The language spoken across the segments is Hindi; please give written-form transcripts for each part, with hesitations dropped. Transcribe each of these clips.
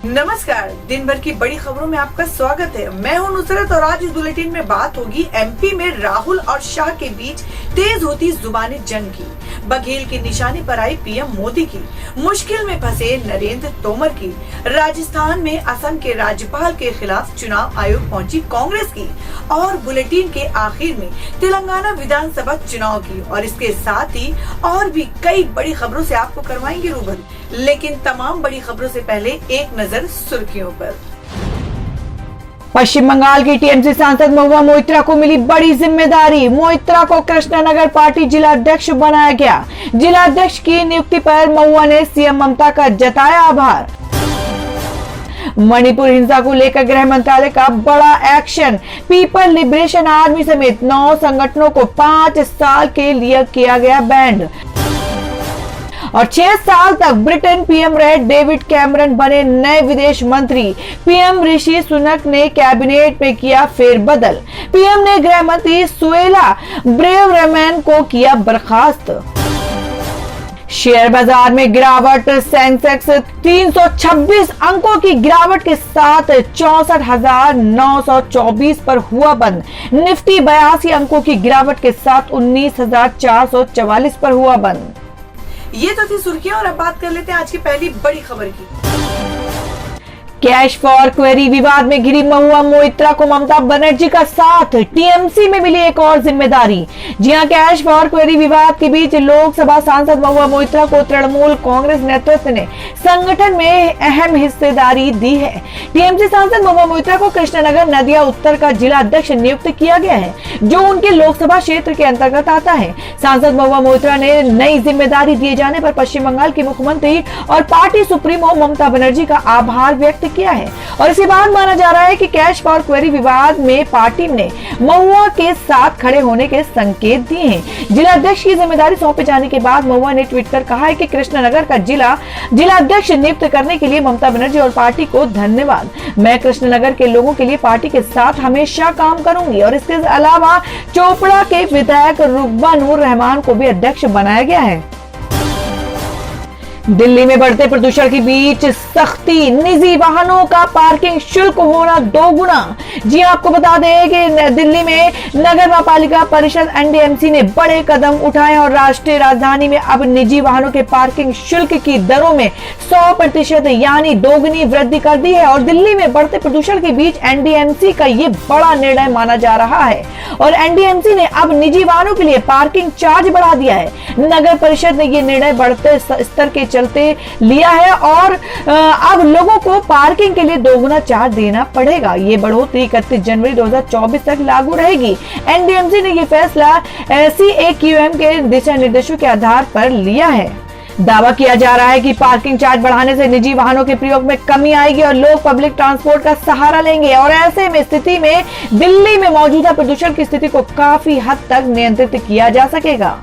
नमस्कार, दिन भर की बड़ी खबरों में आपका स्वागत है। मैं हूं नुसरत और आज इस बुलेटिन में बात होगी एमपी में राहुल और शाह के बीच तेज होती जुबानी जंग की, बघेल की निशाने पर आई पीएम मोदी की, मुश्किल में फंसे नरेंद्र तोमर की, राजस्थान में असम के राज्यपाल के खिलाफ चुनाव आयोग पहुंची कांग्रेस की और बुलेटिन के आखिर में तेलंगाना विधानसभा चुनाव की और इसके साथ ही और भी कई बड़ी खबरों से आपको करवाएंगे रूबरू। लेकिन तमाम बड़ी खबरों से पहले एक नजर सुर्खियों पर। पश्चिम बंगाल की टीएमसी सांसद महुआ मोइत्रा को मिली बड़ी जिम्मेदारी। मोइत्रा को कृष्णनगर पार्टी जिलाध्यक्ष बनाया गया। जिलाध्यक्ष की नियुक्ति पर महुआ ने सीएम ममता का जताया आभार। मणिपुर हिंसा को लेकर गृह मंत्रालय का बड़ा एक्शन। पीपल लिबरेशन आर्मी समेत 9 संगठनों को 5 साल के लिए किया गया बैंड। और 6 साल तक ब्रिटेन पीएम रहे डेविड कैमरन बने नए विदेश मंत्री। पीएम ऋषि सुनक ने कैबिनेट में किया फेरबदल। पीएम ने गृह मंत्री सुएला ब्रेवरमैन को किया बर्खास्त। शेयर बाजार में गिरावट। सेंसेक्स 326 अंकों की गिरावट के साथ 64,924 पर हुआ बंद। निफ्टी 82 अंकों की गिरावट के साथ 19,444 पर हुआ बंद। ये तो थी सुर्खियां और अब बात कर लेते हैं आज की पहली बड़ी खबर की। कैश फॉर क्वेरी विवाद में घिरी महुआ मोइत्रा को ममता बनर्जी का साथ। टीएमसी में मिली एक और जिम्मेदारी। जी हां, कैश फॉर क्वेरी विवाद के बीच लोकसभा सांसद महुआ मोइत्रा को तृणमूल कांग्रेस नेतृत्व ने संगठन में अहम हिस्सेदारी दी है। टीएमसी सांसद महुआ मोइत्रा को कृष्णनगर नदिया उत्तर का जिला अध्यक्ष नियुक्त किया गया है, जो उनके लोकसभा क्षेत्र के अंतर्गत आता है। सांसद महुआ मोइत्रा ने नई जिम्मेदारी दिए जाने पर पश्चिम बंगाल की मुख्यमंत्री और पार्टी सुप्रीमो ममता बनर्जी का आभार व्यक्त किया है और इसके बाद माना जा रहा है कि कैश फॉर क्वेरी विवाद में पार्टी ने महुआ के साथ खड़े होने के संकेत दिए हैं। जिला अध्यक्ष की जिम्मेदारी सौंपे जाने के बाद महुआ ने ट्वीट कर कहा है कि कृष्णनगर का जिला अध्यक्ष नियुक्त करने के लिए ममता बनर्जी और पार्टी को धन्यवाद। मैं कृष्णनगर के लोगों के लिए पार्टी के साथ हमेशा काम करूंगी। और इसके अलावा चोपड़ा के विधायक रुकबा नूर रहमान को भी अध्यक्ष बनाया गया है। दिल्ली में बढ़ते प्रदूषण के बीच सख्ती। निजी वाहनों का पार्किंग शुल्क होना 2 गुना। जी आपको बता दें कि दिल्ली में नगर पालिका परिषद एनडीएमसी ने बड़े कदम उठाए और राष्ट्रीय राजधानी में अब निजी वाहनों के पार्किंग शुल्क की दरों में 100% यानी 2 गुनी वृद्धि कर दी है। और दिल्ली में बढ़ते प्रदूषण के बीच एनडीएमसी का ये बड़ा निर्णय माना जा रहा है और एनडीएमसी ने अब निजी वाहनों के लिए पार्किंग चार्ज बढ़ा दिया है। नगर परिषद ने ये निर्णय बढ़ते स्तर के चलते लिया है और अब लोगों को पार्किंग के लिए 2 गुना चार्ज देना पड़ेगा। ये बढ़ोतरी 31 जनवरी 2024 तक लागू रहेगी। एनडीएमसी ने ये फैसला CAQM के दिशा निर्देशों के आधार पर लिया है। दावा किया जा रहा है कि पार्किंग चार्ज बढ़ाने से निजी वाहनों के प्रयोग में कमी आएगी और लोग पब्लिक ट्रांसपोर्ट का सहारा लेंगे और ऐसे में स्थिति में दिल्ली में मौजूदा प्रदूषण की स्थिति को काफी हद तक नियंत्रित किया जा सकेगा।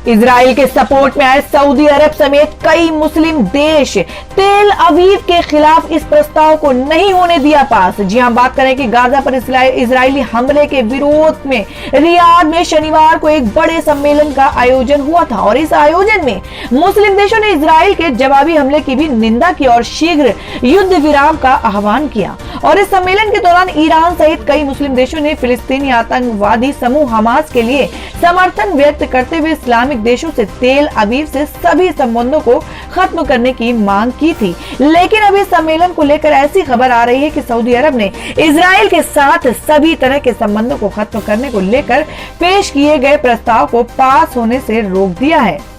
इजराइल के सपोर्ट में आए सऊदी अरब समेत कई मुस्लिम देश तेल अवीव के खिलाफ इस प्रस्ताव को नहीं होने दिया पास। जी हां, बात करें कि गाजा पर इजरायली हमले के विरोध में रियाद में शनिवार को एक बड़े सम्मेलन का आयोजन हुआ था और इस आयोजन में मुस्लिम देशों ने इजराइल के जवाबी हमले की भी निंदा की और शीघ्र युद्ध विराम का आह्वान किया। और इस सम्मेलन के दौरान ईरान सहित कई मुस्लिम देशों ने फिलिस्तीनी आतंकवादी समूह हमास के लिए समर्थन व्यक्त करते हुए इस्लामिक देशों से तेल अवीव से सभी संबंधों को खत्म करने की मांग की थी। लेकिन अब इस सम्मेलन को लेकर ऐसी खबर आ रही है कि सऊदी अरब ने इजराइल के साथ सभी तरह के संबंधों को खत्म करने को लेकर पेश किए गए प्रस्ताव को पास होने से रोक दिया है।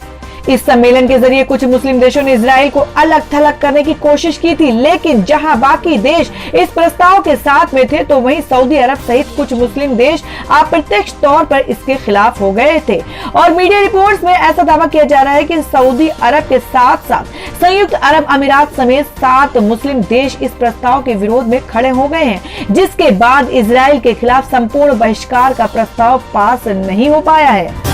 इस सम्मेलन के जरिए कुछ मुस्लिम देशों ने इजराइल को अलग थलग करने की कोशिश की थी, लेकिन जहां बाकी देश इस प्रस्ताव के साथ में थे तो वहीं सऊदी अरब सहित कुछ मुस्लिम देश अप्रत्यक्ष तौर पर इसके खिलाफ हो गए थे। और मीडिया रिपोर्ट्स में ऐसा दावा किया जा रहा है कि सऊदी अरब के साथ साथ संयुक्त अरब अमीरात समेत 7 मुस्लिम देश इस प्रस्ताव के विरोध में खड़े हो गए हैं, जिसके बाद इजराइल के खिलाफ संपूर्ण बहिष्कार का प्रस्ताव पास नहीं हो पाया है।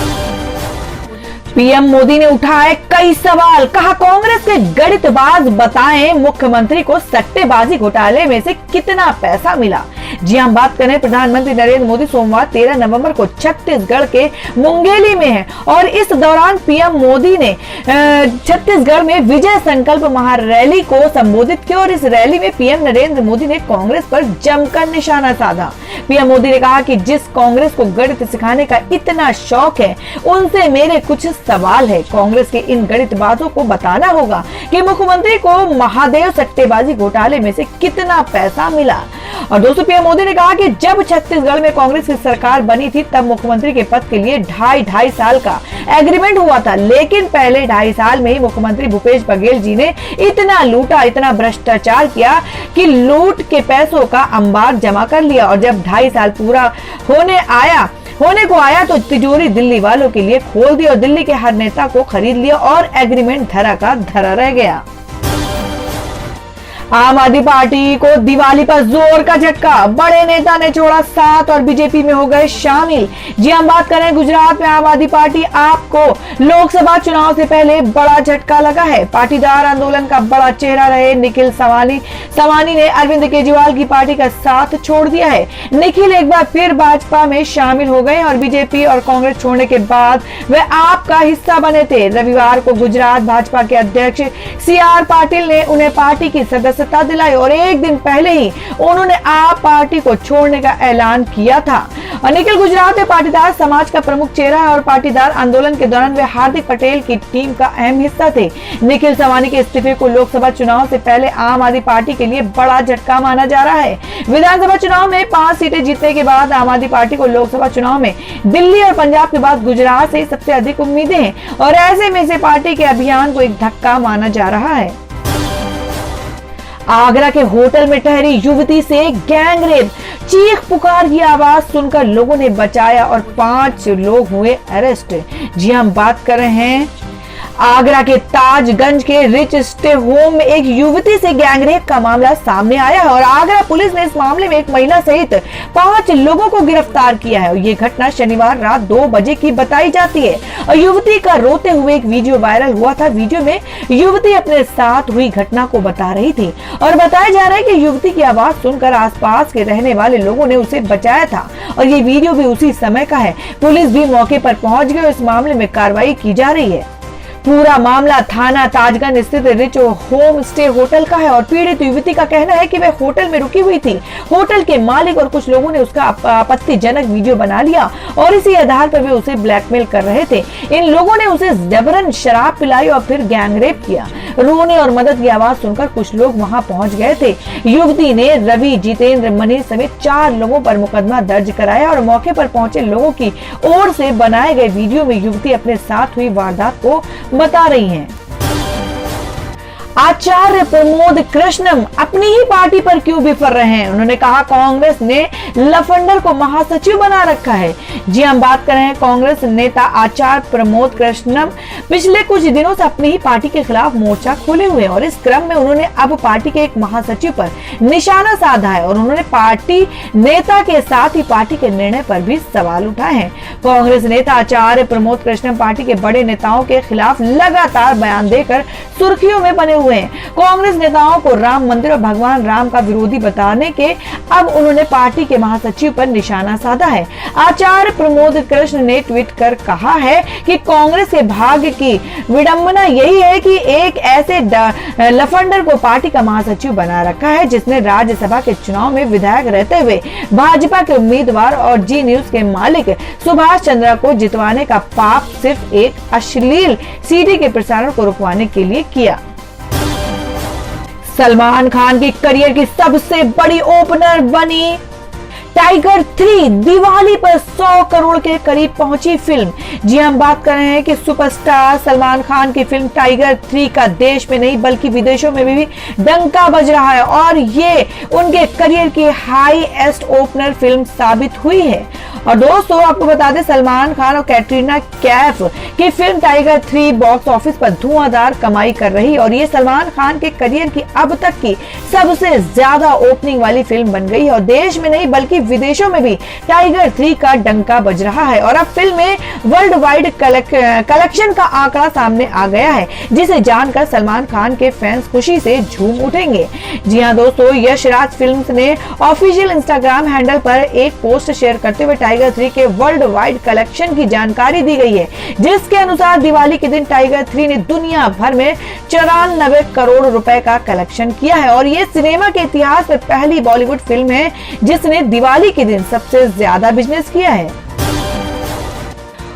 पीएम मोदी ने उठाए कई सवाल। कहा, कांग्रेस के गणितबाज बताएं मुख्यमंत्री को सट्टेबाजी घोटाले में से कितना पैसा मिला। जी हम बात करें, प्रधानमंत्री नरेंद्र मोदी सोमवार 13 नवंबर को छत्तीसगढ़ के मुंगेली में हैं और इस दौरान पीएम मोदी ने छत्तीसगढ़ में विजय संकल्प महारैली को संबोधित किया और इस रैली में पीएम नरेंद्र मोदी ने कांग्रेस पर जमकर निशाना साधा। पीएम मोदी ने कहा कि जिस कांग्रेस को गणित सिखाने का इतना शौक है, उनसे मेरे कुछ सवाल है। कांग्रेस के इन गणितबाजों को बताना होगा कि मुख्यमंत्री को महादेव सट्टेबाजी घोटाले में से कितना पैसा मिला। और दोस्तों, पीएम मोदी ने कहा कि जब छत्तीसगढ़ में कांग्रेस की सरकार बनी थी तब मुख्यमंत्री के पद के लिए ढाई साल का एग्रीमेंट हुआ था, लेकिन पहले 2.5 साल में ही मुख्यमंत्री भूपेश बघेल जी ने इतना लूटा, इतना भ्रष्टाचार किया कि लूट के पैसों का अंबार जमा कर लिया और जब 2.5 साल पूरा होने को आया तो तिजोरी दिल्ली वालों के लिए खोल दी और दिल्ली के हर नेता को खरीद लिया और एग्रीमेंट धरा का धरा रह गया। आम आदमी पार्टी को दिवाली पर जोर का झटका, बड़े नेता ने छोड़ा साथ और बीजेपी में हो गए शामिल। जी हम बात करें, गुजरात में आम आदमी पार्टी आपको लोकसभा चुनाव से पहले बड़ा झटका लगा है। पाटीदार आंदोलन का बड़ा चेहरा रहे निखिल सावनी ने अरविंद केजरीवाल की पार्टी का साथ छोड़ दिया है। निखिल एक बार फिर भाजपा में शामिल हो गए और बीजेपी और कांग्रेस छोड़ने के बाद वे आप का हिस्सा बने थे। रविवार को गुजरात भाजपा के अध्यक्ष CR पाटिल ने उन्हें पार्टी की सदस्यता दिलाई और एक दिन पहले ही उन्होंने आप पार्टी को छोड़ने का ऐलान किया था। और निखिल गुजरात में पाटीदार समाज का प्रमुख चेहरा है और पाटीदार आंदोलन के दौरान वे हार्दिक पटेल की टीम का अहम हिस्सा थे। निखिल सावनी के इस्तीफे को लोकसभा चुनाव से पहले आम आदमी पार्टी के लिए बड़ा झटका माना जा रहा है। विधानसभा चुनाव में 5 सीटें जीतने के बाद आम आदमी पार्टी को लोकसभा चुनाव में दिल्ली और पंजाब के बाद गुजरात से सबसे अधिक उम्मीदें हैं और ऐसे में से पार्टी के अभियान को एक धक्का माना जा रहा है। आगरा के होटल में ठहरी युवती से गैंगरेप, चीख पुकार की आवाज सुनकर लोगों ने बचाया और 5 लोग हुए अरेस्ट। जी हम बात कर रहे हैं आगरा के ताजगंज के रिच स्टे होम में एक युवती से गैंगरेप का मामला सामने आया है और आगरा पुलिस ने इस मामले में एक महिला सहित 5 लोगों को गिरफ्तार किया है और ये घटना शनिवार रात 2 बजे की बताई जाती है और युवती का रोते हुए एक वीडियो वायरल हुआ था। वीडियो में युवती अपने साथ हुई घटना को बता रही थी और बताया जा रहा है कि युवती की आवाज सुनकर आसपास के रहने वाले लोगों ने उसे बचाया था और ये वीडियो भी उसी समय का है। पुलिस भी मौके पर पहुंच गई और इस मामले में कार्रवाई की जा रही है। पूरा मामला थाना ताजगंज स्थित रिच होम स्टे होटल का है और पीड़ित युवती का कहना है कि वह होटल में रुकी हुई थी। होटल के मालिक और कुछ लोगों ने उसका आपत्तिजनक वीडियो बना लिया और इसी आधार पर वे उसे ब्लैकमेल कर रहे थे। इन लोगों ने उसे जबरन शराब पिलाई और फिर गैंगरेप किया। रोने और मदद की आवाज सुनकर कुछ लोग वहां पहुंच गए थे। युवती ने रवि, जितेंद्र, मनीष समेत 4 लोगों पर मुकदमा दर्ज कराया और मौके पर पहुंचे लोगों की ओर से बनाए गए वीडियो में युवती अपने साथ हुई वारदात को बता रही हैं। आचार्य प्रमोद कृष्णम अपनी ही पार्टी पर क्यों बिफर रहे हैं? उन्होंने कहा कांग्रेस ने लफंडर को महासचिव बना रखा है। जी हम बात कर रहे हैं कांग्रेस नेता आचार्य प्रमोद कृष्णम पिछले कुछ दिनों से अपनी ही पार्टी के खिलाफ मोर्चा खोले हुए हैं और इस क्रम में उन्होंने अब पार्टी के एक महासचिव पर निशाना साधा है और उन्होंने पार्टी नेता के साथ ही पार्टी के निर्णय पर भी सवाल उठाए हैं। कांग्रेस नेता आचार्य प्रमोद कृष्णम पार्टी के बड़े नेताओं के खिलाफ लगातार बयान देकर सुर्खियों में बने हुए हैं। कांग्रेस नेताओं को राम मंदिर और भगवान राम का विरोधी बताने के अब उन्होंने पार्टी के महासचिव पर निशाना साधा है। आचार्य प्रमोद कृष्ण ने ट्वीट कर कहा है कि कांग्रेस के भाग्य की विडंबना यही है कि एक ऐसे लफंडर को पार्टी का महासचिव बना रखा है जिसने राज्यसभा के चुनाव में विधायक रहते हुए भाजपा के उम्मीदवार और जी न्यूज के मालिक सुभाष चंद्रा को जितवाने का पाप सिर्फ एक अश्लील सीडी के प्रसारण को रुकवाने के लिए किया। सलमान खान की करियर की सबसे बड़ी ओपनर बनी टाइगर 3। दिवाली पर 100 करोड़ के करीब पहुंची फिल्म। जी हम बात कर रहे हैं कि सुपरस्टार सलमान खान की फिल्म टाइगर 3 का देश में नहीं बल्कि विदेशों में भी डंका बज रहा है और ये उनके करियर की हाईएस्ट ओपनर फिल्म साबित हुई है। और दोस्तों आपको बता दें सलमान खान और कैटरीना कैफ की फिल्म टाइगर 3 बॉक्स ऑफिस पर धुआंधार कमाई कर रही और ये सलमान खान के करियर की अब तक की सबसे ज्यादा ओपनिंग वाली फिल्म बन गई और देश में नहीं बल्कि विदेशों में भी टाइगर 3 का डंका बज रहा है और अब फिल्म में वर्ल्ड वाइड कलेक्शन का आंकड़ा सामने आ गया है, जिसे जानकर सलमान खान के फैंस खुशी से झूम उठेंगे। जी हां दोस्तों, यश राज फिल्म्स ने ऑफिशियल इंस्टाग्राम हैंडल पर एक पोस्ट शेयर करते हुए टाइगर 3 के वर्ल्ड वाइड कलेक्शन की जानकारी दी गई है, जिसके अनुसार दिवाली के दिन टाइगर 3 ने दुनिया भर में 94 करोड़ रुपए का कलेक्शन किया है और ये सिनेमा के इतिहास में पहली बॉलीवुड फिल्म है जिसने दिवाली के दिन सबसे ज्यादा बिजनेस किया है।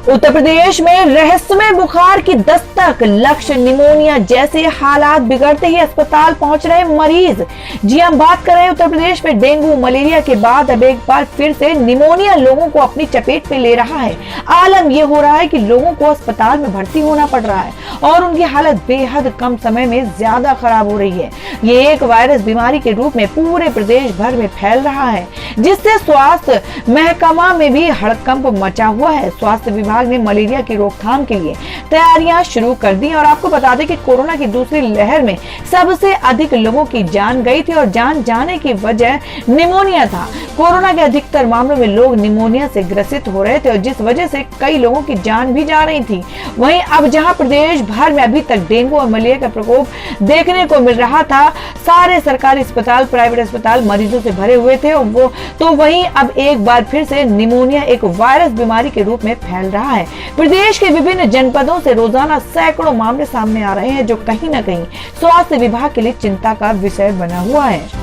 उत्तर प्रदेश में रहस्यमय बुखार की दस्तक, लक्षण निमोनिया जैसे हालात बिगड़ते ही अस्पताल पहुंच रहे मरीज। जी हम बात कर रहे हैं उत्तर प्रदेश में डेंगू मलेरिया के बाद अब एक बार फिर से निमोनिया लोगों को अपनी चपेट में ले रहा है। आलम यह हो रहा है कि लोगों को अस्पताल में भर्ती होना पड़ रहा है और उनकी हालत बेहद कम समय में ज्यादा खराब हो रही है। ये एक वायरस बीमारी के रूप में पूरे प्रदेश भर में फैल रहा है, जिससे स्वास्थ्य महकमा में भी हड़कंप मचा हुआ है। स्वास्थ्य विभाग ने मलेरिया की रोकथाम के लिए तैयारियां शुरू कर दी और आपको बता दें कि कोरोना की दूसरी लहर में सबसे अधिक लोगों की जान गई थी और जान जाने की वजह निमोनिया था। कोरोना के अधिकतर मामलों में लोग निमोनिया से ग्रसित हो रहे थे और जिस वजह से कई लोगों की जान भी जा रही थी। वहीं अब जहां प्रदेश भर में अभी तक डेंगू और मलेरिया का प्रकोप देखने को मिल रहा था, सारे सरकारी अस्पताल, प्राइवेट अस्पताल मरीजों से भरे हुए थे तो वहीं अब एक बार फिर से निमोनिया एक वायरस बीमारी के रूप में फैल रहा है। प्रदेश के विभिन्न जनपदों से रोजाना सैकड़ों मामले सामने आ रहे हैं, जो कहीं न कहीं स्वास्थ्य विभाग के लिए चिंता का विषय बना हुआ है।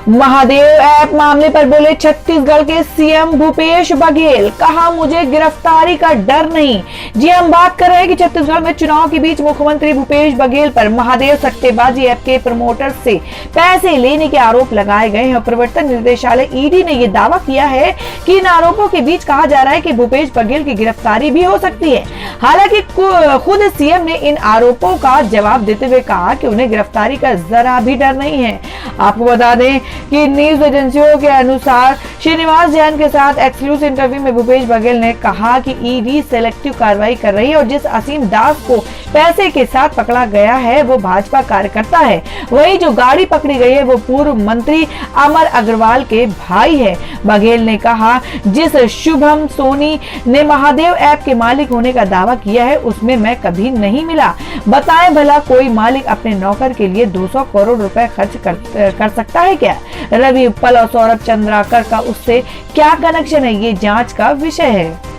महादेव ऐप मामले पर बोले छत्तीसगढ़ के सीएम भूपेश बघेल, कहा मुझे गिरफ्तारी का डर नहीं। जी हम बात कर रहे हैं कि छत्तीसगढ़ में चुनाव के बीच मुख्यमंत्री भूपेश बघेल पर महादेव सट्टेबाजी ऐप के प्रमोटर से पैसे लेने के आरोप लगाए गए हैं और प्रवर्तन निदेशालय ईडी ने यह दावा किया है कि इन आरोपों के बीच कहा जा रहा है कि भूपेश बघेल की गिरफ्तारी भी हो सकती है। हालांकि खुद सीएम ने इन आरोपों का जवाब देते हुए कहा कि उन्हें गिरफ्तारी का जरा भी डर नहीं है। आपको बता दें कि न्यूज एजेंसियों के अनुसार श्रीनिवास जैन के साथ एक्सक्लूसिव इंटरव्यू में भूपेश बघेल ने कहा कि ईडी सेलेक्टिव कार्रवाई कर रही है और जिस असीम दास को पैसे के साथ पकड़ा गया है वो भाजपा कार्यकर्ता है। वहीं जो गाड़ी पकड़ी गई है वो पूर्व मंत्री अमर अग्रवाल के भाई है। बघेल ने कहा, जिस शुभम सोनी ने महादेव ऐप के मालिक होने का दावा किया है उसमें मैं कभी नहीं मिला। बताएं भला कोई मालिक अपने नौकर के लिए 200 करोड़ रुपए खर्च कर सकता है क्या? रवि उत्पल और सौरभ चंद्राकर का उससे क्या कनेक्शन है, ये जांच का विषय है।